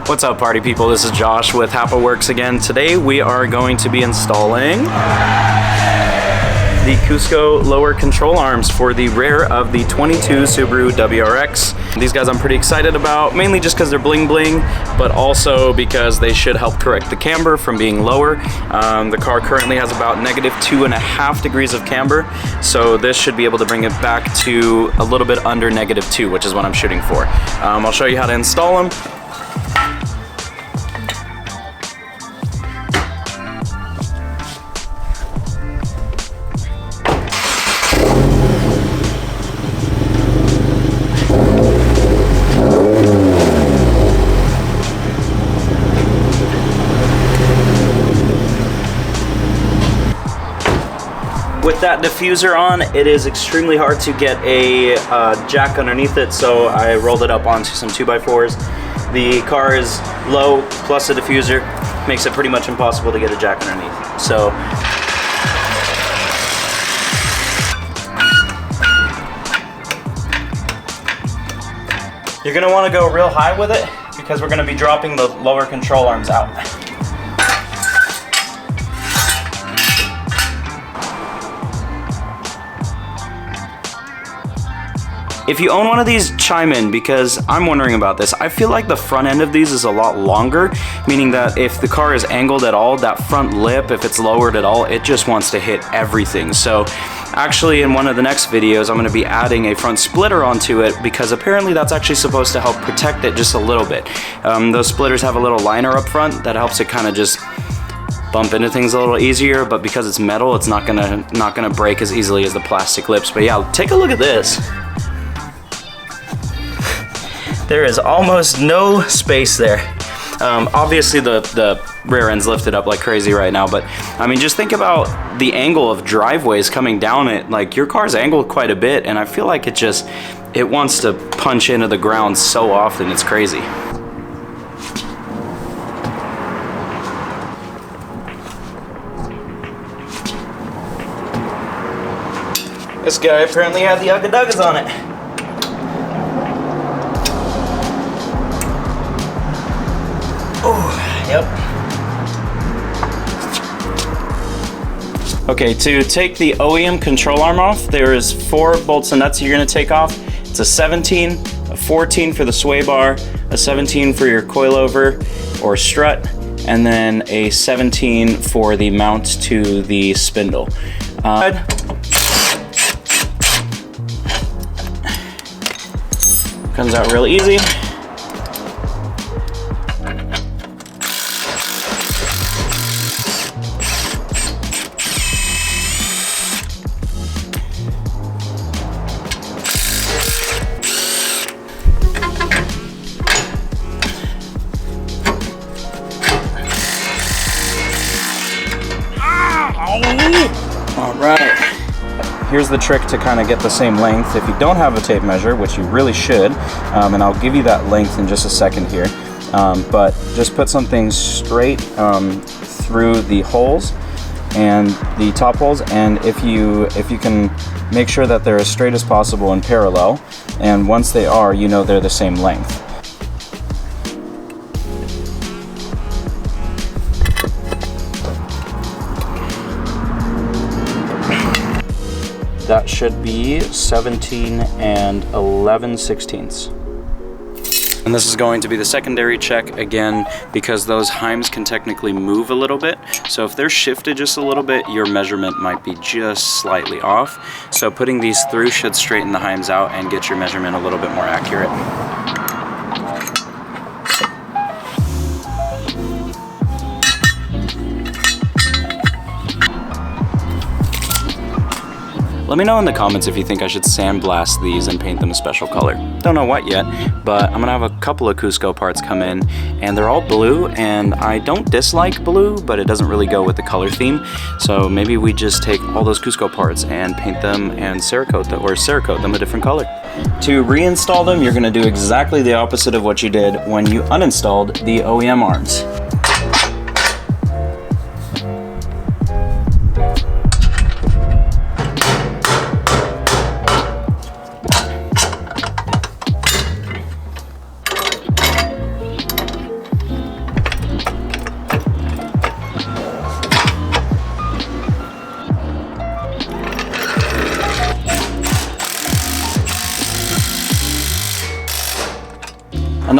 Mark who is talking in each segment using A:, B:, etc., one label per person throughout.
A: What's up, party people? This is Josh with HapaWorks again. Today we are going to be installing the Cusco Lower control arms for the rear of the 22 Subaru WRX. These guys I'm pretty excited about, mainly just because they're bling bling, but also because they should help correct the camber from being lower. The car currently has about -2.5 degrees of camber, so this should be able to bring it back to a little bit under -2, which is what I'm shooting for. I'll show you how to install them. With that diffuser on, it is extremely hard to get a jack underneath it, so I rolled it up onto some 2x4s. The car is low, plus the diffuser makes it pretty much impossible to get a jack underneath. So you're gonna wanna go real high with it because we're gonna be dropping the lower control arms out. If you own one of these, chime in, because I'm wondering about this. I feel like the front end of these is a lot longer, meaning that if the car is angled at all, that front lip, if it's lowered at all, it just wants to hit everything. So actually in one of the next videos, I'm gonna be adding a front splitter onto it because apparently that's actually supposed to help protect it just a little bit. Those splitters have a little liner up front that helps it kind of just bump into things a little easier, but because it's metal, it's not gonna break as easily as the plastic lips. But yeah, take a look at this. There is almost no space there. Obviously the rear end's lifted up like crazy right now, but I mean, just think about the angle of driveways coming down it. Like, your car's angled quite a bit, and I feel like it wants to punch into the ground so often, it's crazy. This guy apparently had the Ugga Duggas on it. Oh, yep. Okay, to take the OEM control arm off, there is 4 bolts and nuts you're gonna take off. It's a 17, a 14 for the sway bar, a 17 for your coilover or strut, and then a 17 for the mount to the spindle. Comes out real easy. All right, here's the trick to kind of get the same length. If you don't have a tape measure, which you really should, and I'll give you that length in just a second here, but just put something straight through the holes and the top holes, and if you can make sure that they're as straight as possible and parallel, and once they are, you know they're the same length. That should be 17 and 11/16. And this is going to be the secondary check again, because those heims can technically move a little bit. So if they're shifted just a little bit, your measurement might be just slightly off. So putting these through should straighten the heims out and get your measurement a little bit more accurate. Let me know in the comments if you think I should sandblast these and paint them a special color. Don't know what yet, but I'm gonna have a couple of Cusco parts come in, and they're all blue, and I don't dislike blue, but it doesn't really go with the color theme. So maybe we just take all those Cusco parts and paint them and Cerakote them a different color. To reinstall them, you're gonna do exactly the opposite of what you did when you uninstalled the OEM arms.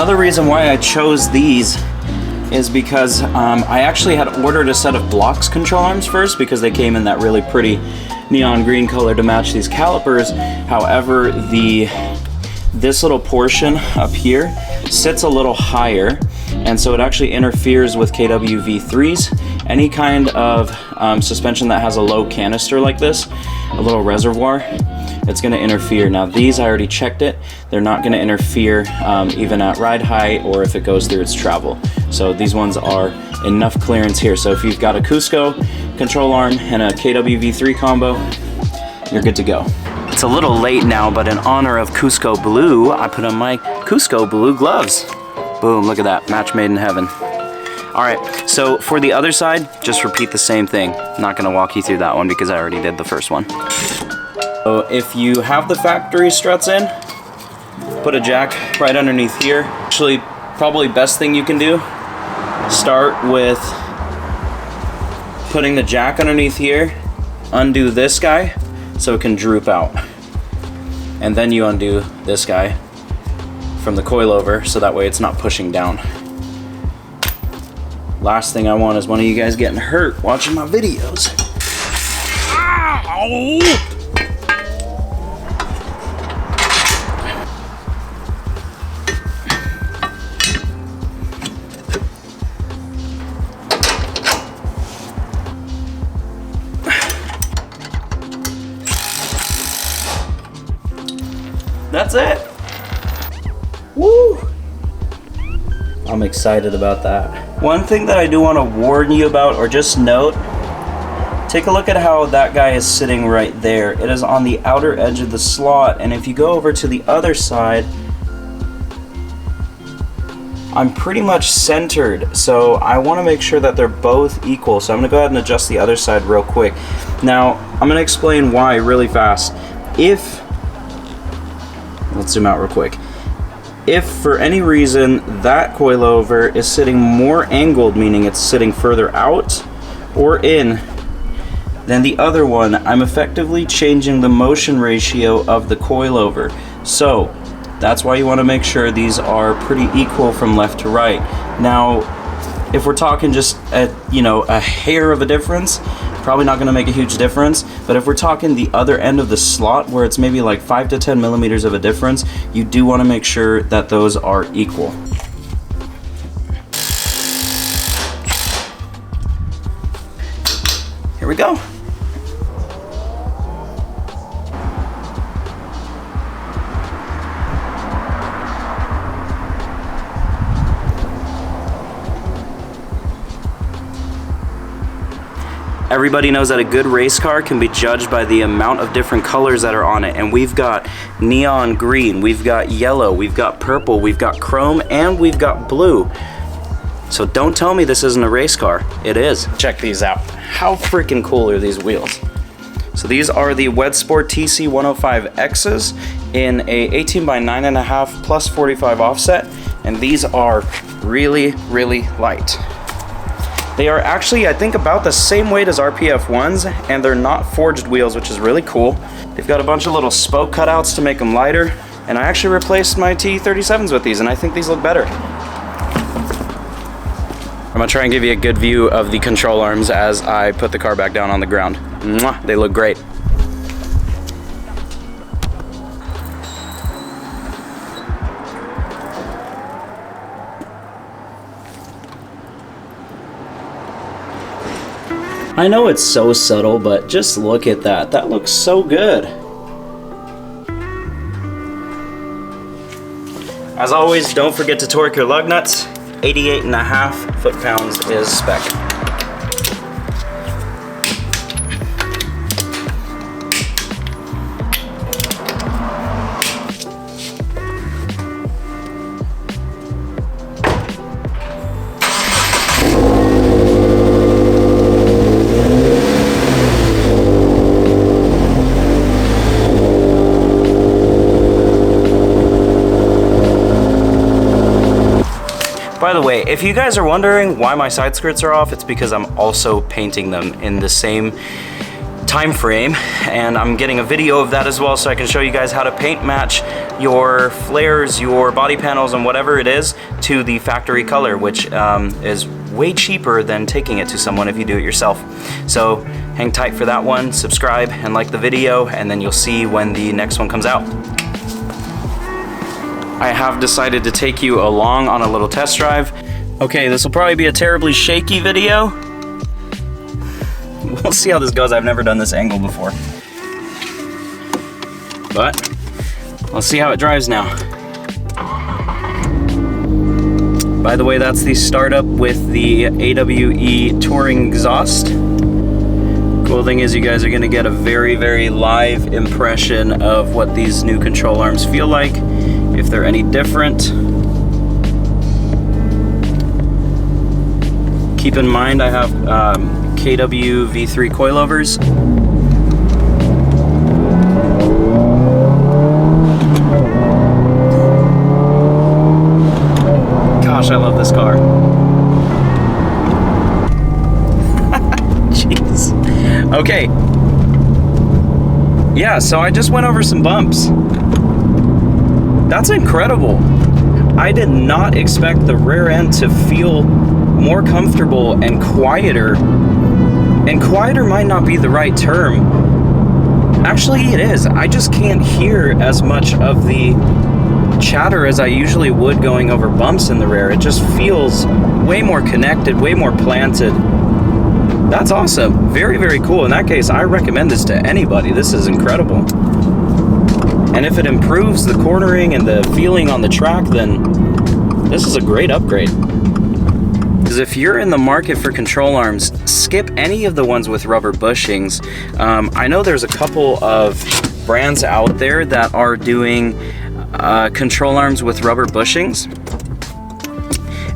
A: Another reason why I chose these is because I actually had ordered a set of blocks control arms first because they came in that really pretty neon green color to match these calipers. However, this little portion up here sits a little higher, and so it actually interferes with KW V3s. Any kind of suspension that has a low canister like this, a little reservoir, it's going to interfere. Now these, I already checked it, they're not going to interfere even at ride height or if it goes through its travel. So these ones are enough clearance here. So if you've got a Cusco control arm and a KW V3 combo, you're good to go. It's a little late now, but in honor of Cusco Blue, I put on my Cusco Blue gloves. Boom, look at that, match made in heaven. All right, so for the other side, just repeat the same thing. I'm not gonna walk you through that one because I already did the first one. So if you have the factory struts in, put a jack right underneath here. Actually, probably best thing you can do, start with putting the jack underneath here, undo this guy so it can droop out. And then you undo this guy from the coilover so that way it's not pushing down. Last thing I want is one of you guys getting hurt watching my videos. Ow! That's it. Woo! I'm excited about that. One thing that I do want to warn you about, or just note, take a look at how that guy is sitting right there. It is on the outer edge of the slot, and if you go over to the other side, I'm pretty much centered, so I want to make sure that they're both equal. So I'm going to go ahead and adjust the other side real quick. Now, I'm going to explain why really fast. Let's zoom out real quick. If for any reason that coilover is sitting more angled, meaning it's sitting further out or in than the other one, I'm effectively changing the motion ratio of the coilover. So that's why you want to make sure these are pretty equal from left to right. Now, if we're talking just a hair of a difference, probably not going to make a huge difference. But if we're talking the other end of the slot where it's maybe like 5 to 10 millimeters of a difference, you do want to make sure that those are equal. Here we go. Everybody knows that a good race car can be judged by the amount of different colors that are on it, and we've got neon green, we've got yellow, we've got purple, we've got chrome, and we've got blue. So don't tell me this isn't a race car. It is. Check these out. How freaking cool are these wheels? So these are the Wedssport TC105X's in a 18 by 9.5 plus 45 offset, and these are really, really light. They are actually, I think, about the same weight as RPF1s, and they're not forged wheels, which is really cool. They've got a bunch of little spoke cutouts to make them lighter, and I actually replaced my T37s with these, and I think these look better. I'm gonna try and give you a good view of the control arms as I put the car back down on the ground. Mwah, they look great. I know it's so subtle, but just look at that. That looks so good. As always, don't forget to torque your lug nuts. 88.5 foot-pounds is spec. By the way, if you guys are wondering why my side skirts are off, it's because I'm also painting them in the same time frame, and I'm getting a video of that as well, so I can show you guys how to paint match your flares, your body panels, and whatever it is to the factory color, which is way cheaper than taking it to someone if you do it yourself. So hang tight for that one, subscribe and like the video, and then you'll see when the next one comes out. I have decided to take you along on a little test drive. Okay, this will probably be a terribly shaky video. We'll see how this goes. I've never done this angle before, but let's see how it drives now. By the way, that's the startup with the AWE Touring exhaust. Cool thing is you guys are gonna get a very, very live impression of what these new control arms feel like, if they're any different. Keep in mind I have KW V3 coilovers. Gosh, I love this car. Jeez. Okay. Yeah, so I just went over some bumps. That's incredible. I did not expect the rear end to feel more comfortable and quieter. And quieter might not be the right term. Actually, it is. I just can't hear as much of the chatter as I usually would going over bumps in the rear. It just feels way more connected, way more planted. That's awesome. Very, very cool. In that case, I recommend this to anybody. This is incredible. And if it improves the cornering and the feeling on the track, then this is a great upgrade. Because if you're in the market for control arms, skip any of the ones with rubber bushings. I know there's a couple of brands out there that are doing control arms with rubber bushings,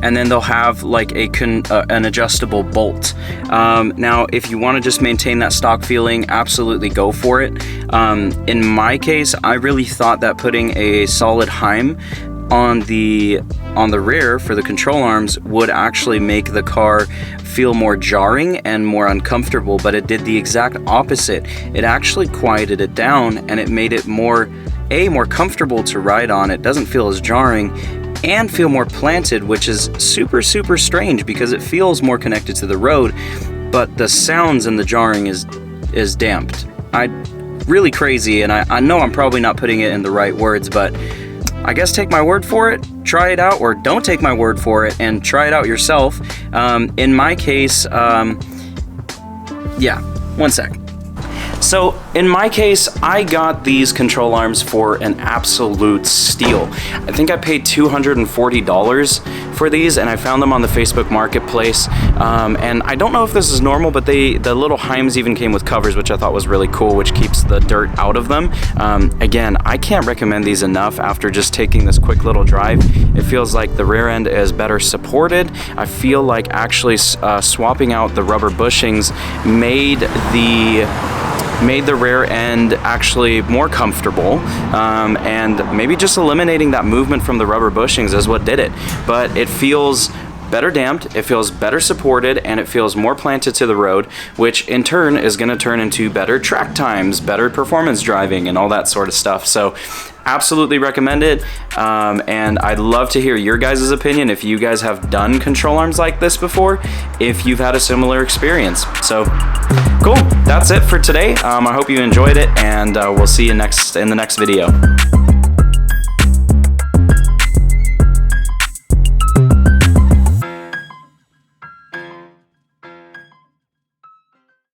A: and then they'll have like an adjustable bolt. Now, if you want to just maintain that stock feeling, absolutely go for it. In my case, I really thought that putting a solid Heim on the rear for the control arms would actually make the car feel more jarring and more uncomfortable, but it did the exact opposite. It actually quieted it down, and it made it more comfortable to ride on. It doesn't feel as jarring and feel more planted, which is super, super strange because it feels more connected to the road, but the sounds and the jarring is damped. Really crazy, and I know I'm probably not putting it in the right words, but I guess take my word for it, try it out, or don't take my word for it and try it out yourself. In my case, yeah, one sec. So in my case, I got these control arms for an absolute steal. I think I paid $240 for these, and I found them on the Facebook Marketplace. And I don't know if this is normal, but the little Heims even came with covers, which I thought was really cool, which keeps the dirt out of them. Again, I can't recommend these enough after just taking this quick little drive. It feels like the rear end is better supported. I feel like actually swapping out the rubber bushings made the rear end actually more comfortable, and maybe just eliminating that movement from the rubber bushings is what did it. But it feels better damped, it feels better supported, and it feels more planted to the road, which in turn is going to turn into better track times, better performance driving, and all that sort of stuff. So absolutely recommend it, and I'd love to hear your guys' opinion if you guys have done control arms like this before, if you've had a similar experience. So cool, that's it for today. I hope you enjoyed it, and we'll see you in the next video.